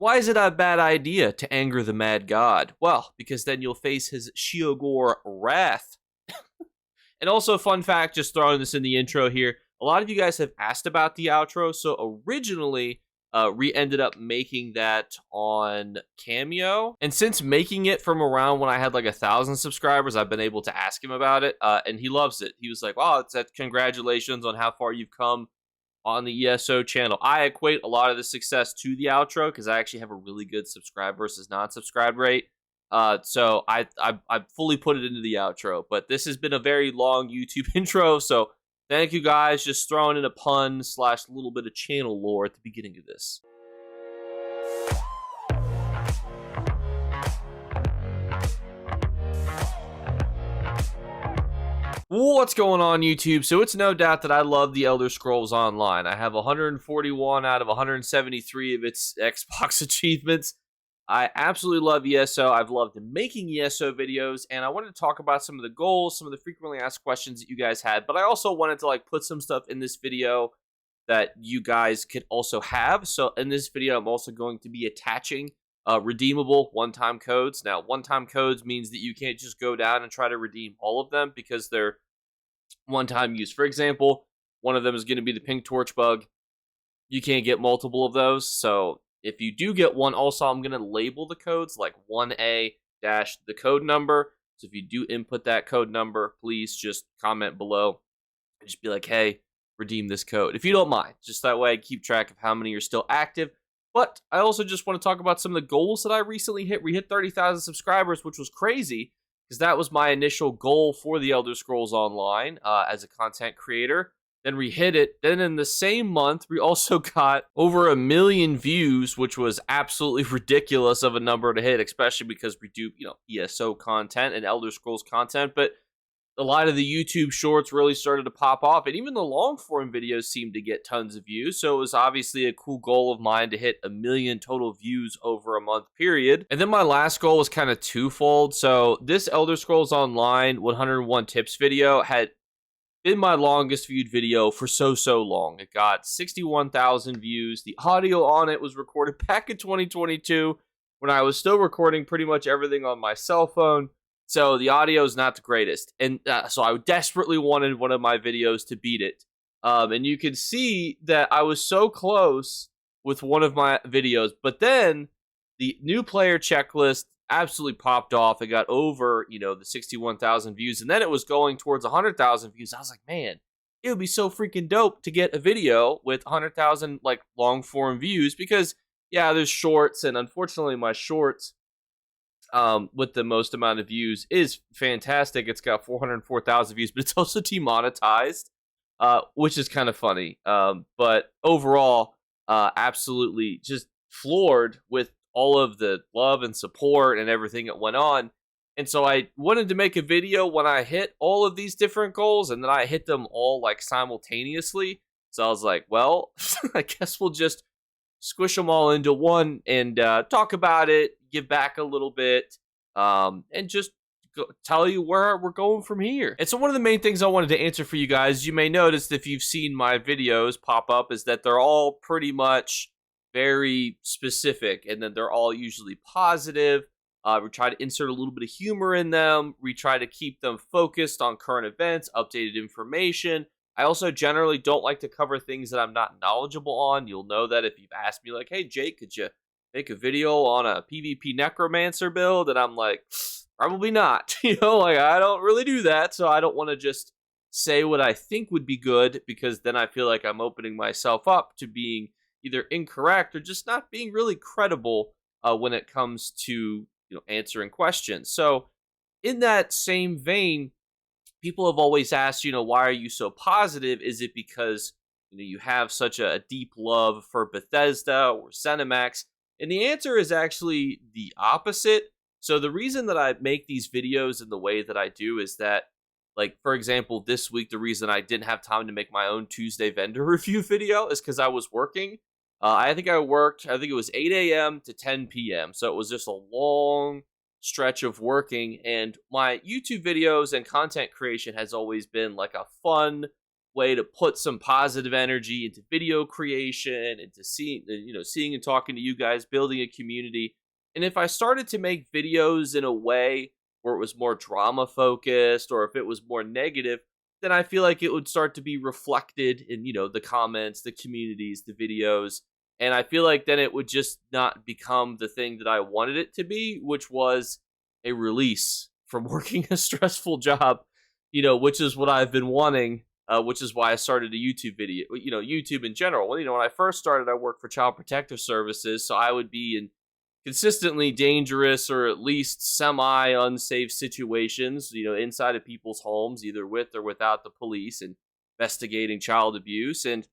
Why is it a bad idea to anger the mad god? Well, because then you'll face his Shiogor wrath. And also, fun fact, just throwing this in the intro here, a lot of you guys have asked about the outro. So originally, we ended up making that on Cameo. And since making it from around when I had like 1,000 subscribers, I've been able to ask him about it. And he loves it. He was like, wow, congratulations on how far you've come on the ESO channel. I equate a lot of the success to the outro because I actually have a really good subscribe versus non-subscribe rate. So I fully put it into the outro, but this has been a very long YouTube intro, so thank you guys. Just throwing in a pun slash little bit of channel lore at the beginning of this. What's going on, YouTube? So it's no doubt that I love the Elder Scrolls Online. I have 141 out of 173 of its Xbox achievements. I absolutely love ESO. I've loved making ESO videos, and I wanted to talk about some of the goals, some of the frequently asked questions that you guys had, but I also wanted to put some stuff in this video that you guys could also have. So in this video, I'm also going to be attaching redeemable one-time codes. Now, one-time codes means that you can't just go down and try to redeem all of them because they're one-time use. For example, one of them is going to be the pink torch bug. You can't get multiple of those, so if you do get one, also I'm going to label the codes like 1A dash the code number. So if you do input that code number, please just comment below and just be like, hey, redeem this code. If you don't mind, just that way I keep track of how many are still active. But I also just want to talk about some of the goals that I recently hit. We hit 30,000 subscribers, which was crazy because that was my initial goal for the Elder Scrolls Online as a content creator. Then we hit it. Then in the same month, we also got over 1 million views, which was absolutely ridiculous of a number to hit, especially because we do, ESO content and Elder Scrolls content. But a lot of the YouTube shorts really started to pop off, and even the long form videos seemed to get tons of views. So it was obviously a cool goal of mine to hit 1 million total views over a month period. And then my last goal was kind of twofold. So this Elder Scrolls Online 101 tips video had been my longest viewed video for so long. It got 61,000 views. The audio on it was recorded back in 2022 when I was still recording pretty much everything on my cell phone. So the audio is not the greatest. And so I desperately wanted one of my videos to beat it. And you can see that I was so close with one of my videos. But then the new player checklist absolutely popped off. It got over, the 61,000 views, and then it was going towards 100,000 views. I was like, man, it would be so freaking dope to get a video with 100,000 long form views because there's shorts, and unfortunately my shorts with the most amount of views is fantastic. It's got 404,000 views, but it's also demonetized, which is kind of funny. But overall, absolutely just floored with all of the love and support and everything that went on. And so I wanted to make a video when I hit all of these different goals, and then I hit them all simultaneously. So I was like, well, I guess we'll just squish them all into one and talk about it, give back a little bit, and just tell you where we're going from here. And so one of the main things I wanted to answer for you guys, you may notice if you've seen my videos pop up, is that they're all pretty much very specific, and then they're all usually positive. We try to insert a little bit of humor in them. We try to keep them focused on current events, updated information. I also generally don't like to cover things that I'm not knowledgeable on. You'll know that if you've asked me hey, Jake, could you make a video on a PvP Necromancer build? And I'm like, probably not. I don't really do that, so I don't want to just say what I think would be good, because then I feel like I'm opening myself up to being either incorrect or just not being really credible when it comes to answering questions. So in that same vein, people have always asked, why are you so positive? Is it because you have such a deep love for Bethesda or ZeniMax? And the answer is actually the opposite. So the reason that I make these videos in the way that I do is that, for example, this week, the reason I didn't have time to make my own Tuesday vendor review video is because I was working. I think it was 8 a.m. to 10 p.m. So it was just a long stretch of working. And my YouTube videos and content creation has always been a fun way to put some positive energy into video creation, into seeing and talking to you guys, building a community. And if I started to make videos in a way where it was more drama focused, or if it was more negative, then I feel like it would start to be reflected in, the comments, the communities, the videos. And I feel like then it would just not become the thing that I wanted it to be, which was a release from working a stressful job, which is what I've been wanting, which is why I started a YouTube video, YouTube in general. Well, when I first started, I worked for Child Protective Services, so I would be in consistently dangerous or at least semi-unsafe situations, inside of people's homes, either with or without the police, and investigating child abuse. And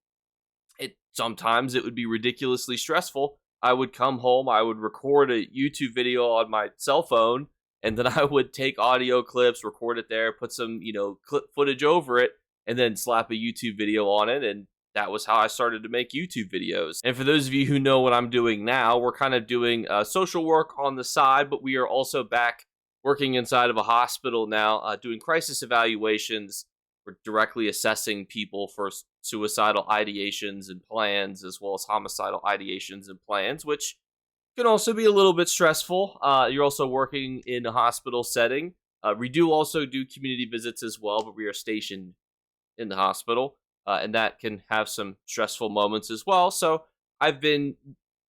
sometimes it would be ridiculously stressful. I would come home, I would record a YouTube video on my cell phone, and then I would take audio clips, record it there, put some, clip footage over it, and then slap a YouTube video on it. And that was how I started to make YouTube videos. And for those of you who know what I'm doing now, we're kind of doing social work on the side, but we are also back working inside of a hospital now, doing crisis evaluations. We're directly assessing people for suicidal ideations and plans, as well as homicidal ideations and plans, which can also be a little bit stressful. You're also working in a hospital setting. We do also do community visits as well, but we are stationed in the hospital, and that can have some stressful moments as well. So I've been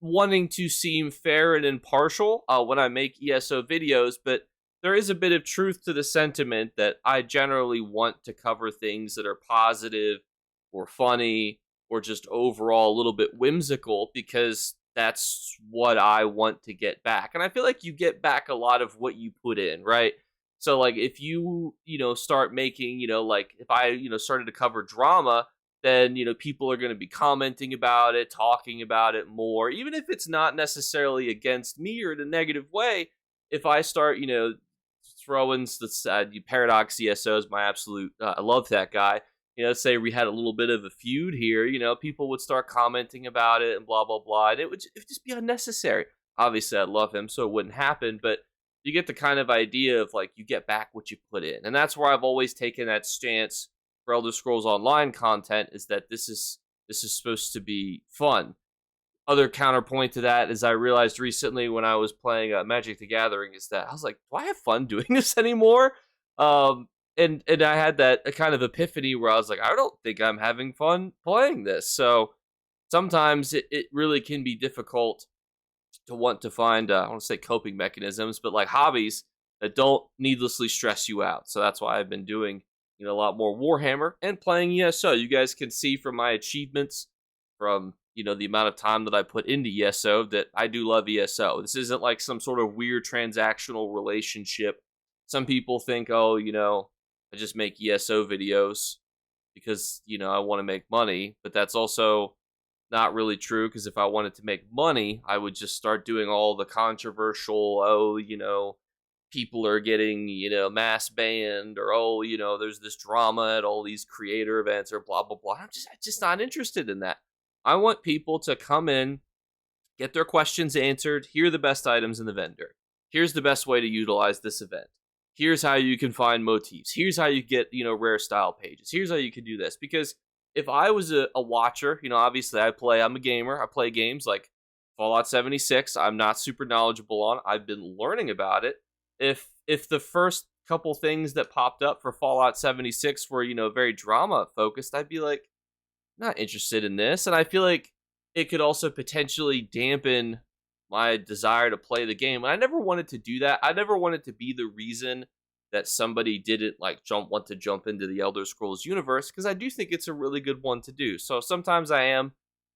wanting to seem fair and impartial when I make ESO videos, but there is a bit of truth to the sentiment that I generally want to cover things that are positive or funny or just overall a little bit whimsical, because that's what I want to get back. And I feel like you get back a lot of what you put in, right? So like if you, start making, like if I, started to cover drama, then, people are going to be commenting about it, talking about it more, even if it's not necessarily against me or in a negative way. If I start, throwing the Paradox ESO is my absolute, I love that guy. Let's say we had a little bit of a feud here, people would start commenting about it and blah, blah, blah. And it would just be unnecessary. Obviously, I love him, so it wouldn't happen. But you get the kind of idea of like you get back what you put in. And that's where I've always taken that stance for Elder Scrolls Online content, is that this is supposed to be fun. Other counterpoint to that is I realized recently when I was playing Magic the Gathering is that I was like, do I have fun doing this anymore? And I had that kind of epiphany where I was like, I don't think I'm having fun playing this. So sometimes it really can be difficult to want to find, I want to say coping mechanisms, but like hobbies that don't needlessly stress you out. So that's why I've been doing, a lot more Warhammer and playing ESO. You guys can see from my achievements, from, the amount of time that I put into ESO, that I do love ESO. This isn't like some sort of weird transactional relationship. Some people think, oh, I just make ESO videos because, I want to make money. But that's also not really true, because if I wanted to make money, I would just start doing all the controversial, people are getting, mass banned, or, there's this drama at all these creator events, or blah, blah, blah. I'm just not interested in that. I want people to come in, get their questions answered. Here are the best items in the vendor. Here's the best way to utilize this event. Here's how you can find motifs. Here's how you get, rare style pages. Here's how you can do this. Because if I was a watcher, obviously I'm a gamer. I play games like Fallout 76. I'm not super knowledgeable on. I've been learning about it. If the first couple things that popped up for Fallout 76 were, very drama focused, I'd be like, not interested in this. And I feel like it could also potentially dampen my desire to play the game. And I never wanted to do that. I never wanted to be the reason that somebody didn't want to jump into the Elder Scrolls universe, because I do think it's a really good one to do. So sometimes I am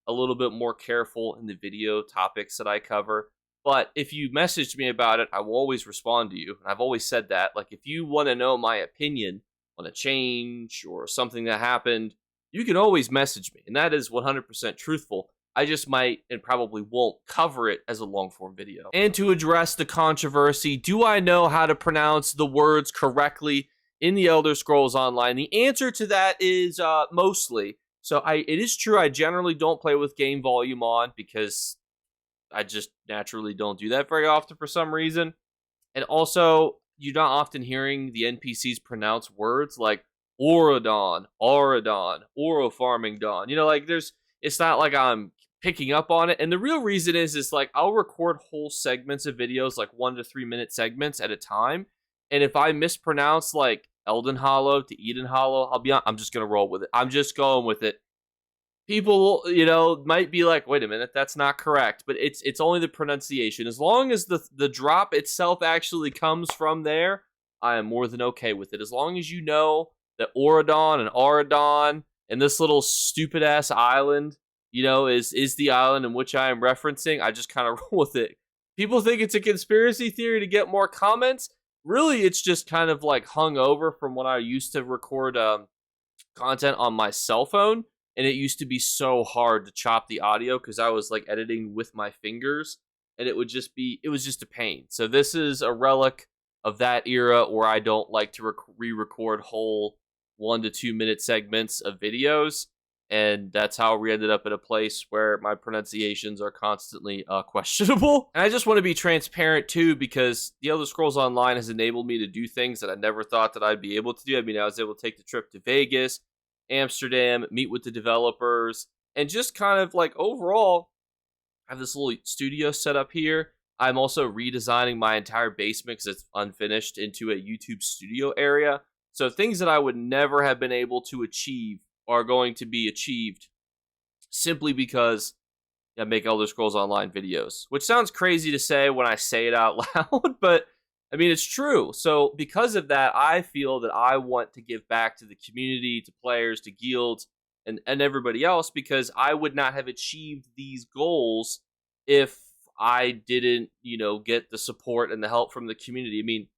a little bit more careful in the video topics that I cover. But if you message me about it, I will always respond to you. And I've always said that. Like, if you want to know my opinion on a change or something that happened, you can always message me, and that is 100% truthful. I just might and probably won't cover it as a long-form video. And to address the controversy, do I know how to pronounce the words correctly in the Elder Scrolls Online? The answer to that is mostly. So it is true I generally don't play with game volume on, because I just naturally don't do that very often for some reason. And also, you're not often hearing the NPCs pronounce words like Auradon, Auradon, Oro Farming Dawn. Like it's not like I'm picking up on it. And the real reason is like I'll record whole segments of videos, like 1 to 3 minute segments at a time. And if I mispronounce like Elden Hollow to Eden Hollow, I'm just gonna roll with it. I'm just going with it. People, might be like, wait a minute, that's not correct. But it's only the pronunciation. As long as the drop itself actually comes from there, I am more than okay with it. As long as you know that Auradon and Auradon and this little stupid ass island, is the island in which I am referencing, I just kind of roll with it. People think it's a conspiracy theory to get more comments. Really, it's just kind of like hung over from when I used to record content on my cell phone, and it used to be so hard to chop the audio because I was like editing with my fingers, and it was just a pain. So this is a relic of that era where I don't like to re-record whole 1 to 2 minute segments of videos, and that's how we ended up in a place where my pronunciations are constantly questionable. And I just want to be transparent too, because The Elder Scrolls Online has enabled me to do things that I never thought that I'd be able to do. I mean, I was able to take the trip to Vegas, Amsterdam, meet with the developers, and just kind of like overall have this little studio set up here. I'm also redesigning my entire basement because it's unfinished into a YouTube studio area. So things that I would never have been able to achieve are going to be achieved simply because I make Elder Scrolls Online videos, which sounds crazy to say when I say it out loud, but I mean, it's true. So because of that, I feel that I want to give back to the community, to players, to guilds, and everybody else, because I would not have achieved these goals if I didn't, get the support and the help from the community. I mean,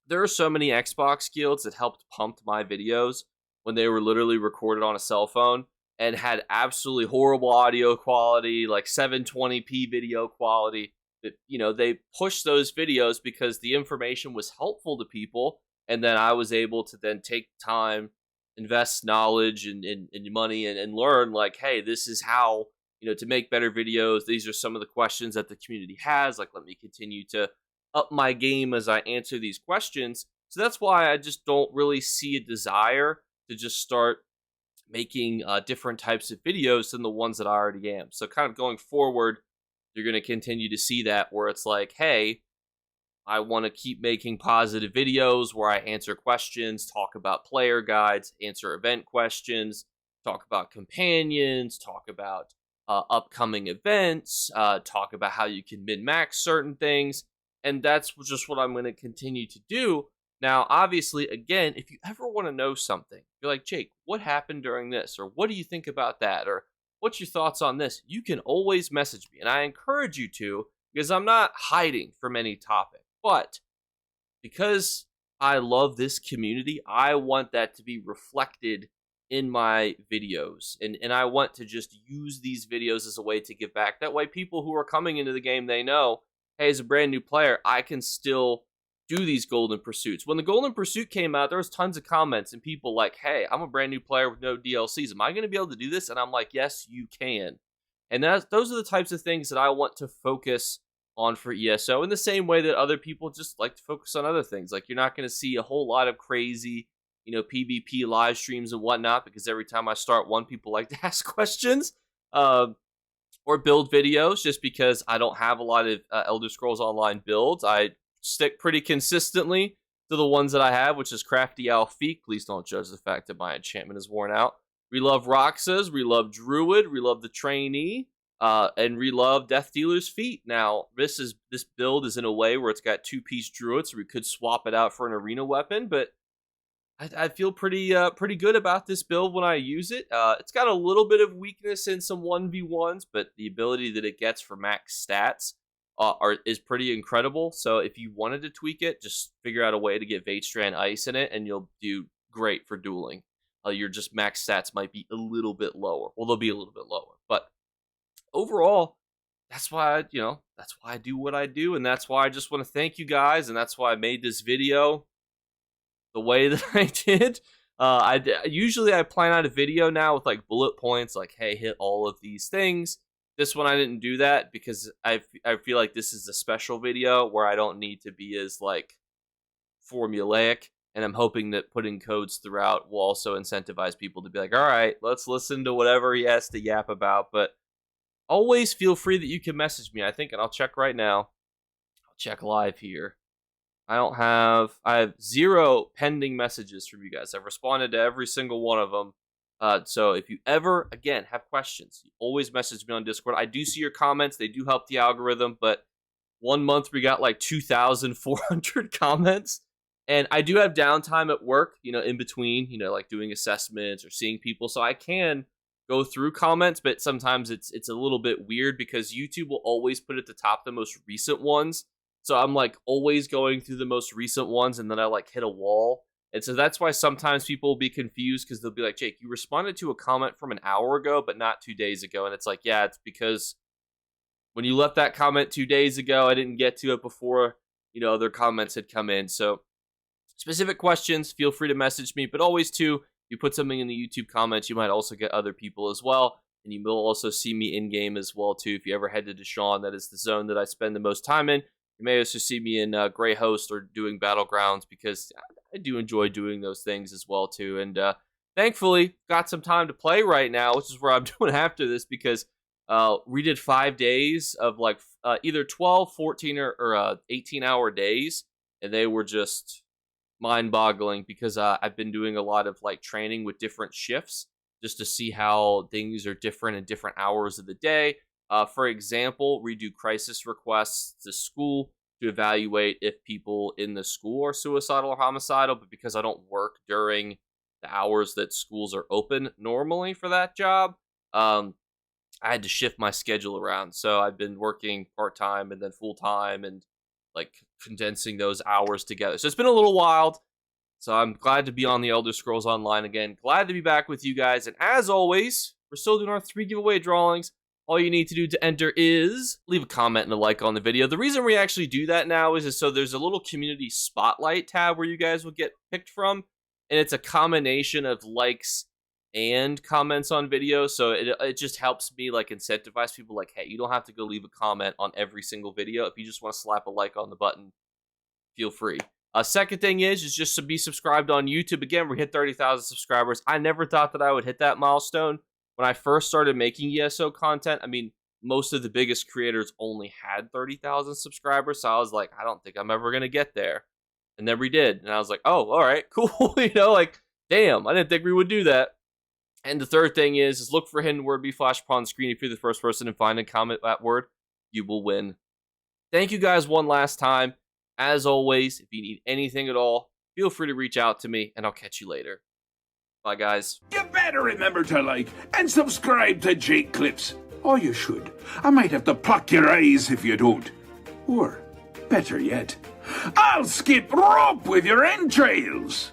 there are so many Xbox guilds that helped pump my videos when they were literally recorded on a cell phone and had absolutely horrible audio quality, like 720p video quality. That, they pushed those videos because the information was helpful to people, and then I was able to then take time, invest knowledge and money, and learn, like, hey, this is how, to make better videos. These are some of the questions that the community has. Like, let me continue to up my game as I answer these questions. So that's why I just don't really see a desire to just start making different types of videos than the ones that I already am. So kind of going forward, you're going to continue to see that where it's like, hey, I want to keep making positive videos where I answer questions, talk about player guides, answer event questions, talk about companions, talk about upcoming events, talk about how you can min-max certain things. And that's just what I'm going to continue to do. Now, obviously, again, if you ever want to know something, you're like, Jake, what happened during this? Or what do you think about that? Or what's your thoughts on this? You can always message me. And I encourage you to, because I'm not hiding from any topic. But because I love this community, I want that to be reflected in my videos. And I want to just use these videos as a way to give back. That way, people who are coming into the game, they know, hey, as a brand new player, I can still do these golden pursuits. When the golden pursuit came out, there was tons of comments and people like, hey, I'm a brand new player with no DLCs. Am I going to be able to do this? And I'm like, yes, you can. And those are the types of things that I want to focus on for ESO, in the same way that other people just like to focus on other things. Like, you're not going to see a whole lot of crazy, PvP live streams and whatnot, because every time I start one, people like to ask questions. Or build videos, just because I don't have a lot of Elder Scrolls Online builds. I stick pretty consistently to the ones that I have, which is Crafty Alfiq. Please don't judge the fact that my enchantment is worn out. We love Roxas, we love Druid, we love the Trainee, and we love Death Dealer's Feet. Now, this build is in a way where it's got 2-piece Druid, so we could swap it out for an arena weapon, but I feel pretty good about this build when I use it. It's got a little bit of weakness in some 1v1s, but the ability that it gets for max stats is pretty incredible. So if you wanted to tweak it, just figure out a way to get Vatestrand Ice in it, and you'll do great for dueling. Your just max stats might be a little bit lower. Well, they'll be a little bit lower, but overall, that's why I do what I do, and that's why I just want to thank you guys, and that's why I made this video the way that I did. Usually I plan out a video now with like bullet points, like, hey, hit all of these things. This one I didn't do that because I feel like this is a special video where I don't need to be as like formulaic. And I'm hoping that putting codes throughout will also incentivize people to be like, all right, let's listen to whatever he has to yap about. But always feel free that you can message me, I think, and I'll check right now. I'll check live here. I have 0 pending messages from you guys. I've responded to every single one of them. So if you ever, again, have questions, you always message me on Discord. I do see your comments. They do help the algorithm, but one month we got like 2,400 comments. And I do have downtime at work, in between, like doing assessments or seeing people. So I can go through comments, but sometimes it's a little bit weird because YouTube will always put at the top the most recent ones. So I'm like always going through the most recent ones, and then I like hit a wall. And so that's why sometimes people will be confused because they'll be like, Jake, you responded to a comment from an hour ago, but not 2 days ago. And it's like, yeah, it's because when you left that comment 2 days ago, I didn't get to it before, other comments had come in. So specific questions, feel free to message me, but always too, you put something in the YouTube comments, you might also get other people as well. And you will also see me in game as well too. If you ever head to Deshaun, that is the zone that I spend the most time in. You may also see me in Grey Host or doing Battlegrounds because I do enjoy doing those things as well too. And thankfully, got some time to play right now, which is where I'm doing after this because we did 5 days of like either 12, 14, or 18-hour days. And they were just mind-boggling because I've been doing a lot of like training with different shifts just to see how things are different in different hours of the day. For example, we do crisis requests to school to evaluate if people in the school are suicidal or homicidal, but because I don't work during the hours that schools are open normally for that job, I had to shift my schedule around. So I've been working part-time and then full-time and like condensing those hours together. So it's been a little wild. So I'm glad to be on the Elder Scrolls Online again. Glad to be back with you guys. And as always, we're still doing our 3 giveaway drawings. All you need to do to enter is leave a comment and a like on the video. The reason we actually do that now is so there's a little community spotlight tab where you guys will get picked from. And it's a combination of likes and comments on videos. So it just helps me like incentivize people like, hey, you don't have to go leave a comment on every single video. If you just want to slap a like on the button, feel free. Second thing is just to be subscribed on YouTube. Again, we hit 30,000 subscribers. I never thought that I would hit that milestone. When I first started making ESO content, I mean, most of the biggest creators only had 30,000 subscribers. So I was like, I don't think I'm ever going to get there. And then we did. And I was like, oh, all right, cool. Like, damn, I didn't think we would do that. And the third thing is look for hidden word be flashed upon screen. If you're the first person to find and comment that word, you will win. Thank you guys one last time. As always, if you need anything at all, feel free to reach out to me, and I'll catch you later. Bye, guys. You better remember to like and subscribe to Jakeclips. Or you should. I might have to pluck your eyes if you don't. Or, better yet, I'll skip rope with your entrails.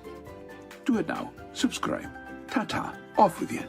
Do it now. Subscribe. Ta-ta. Off with you.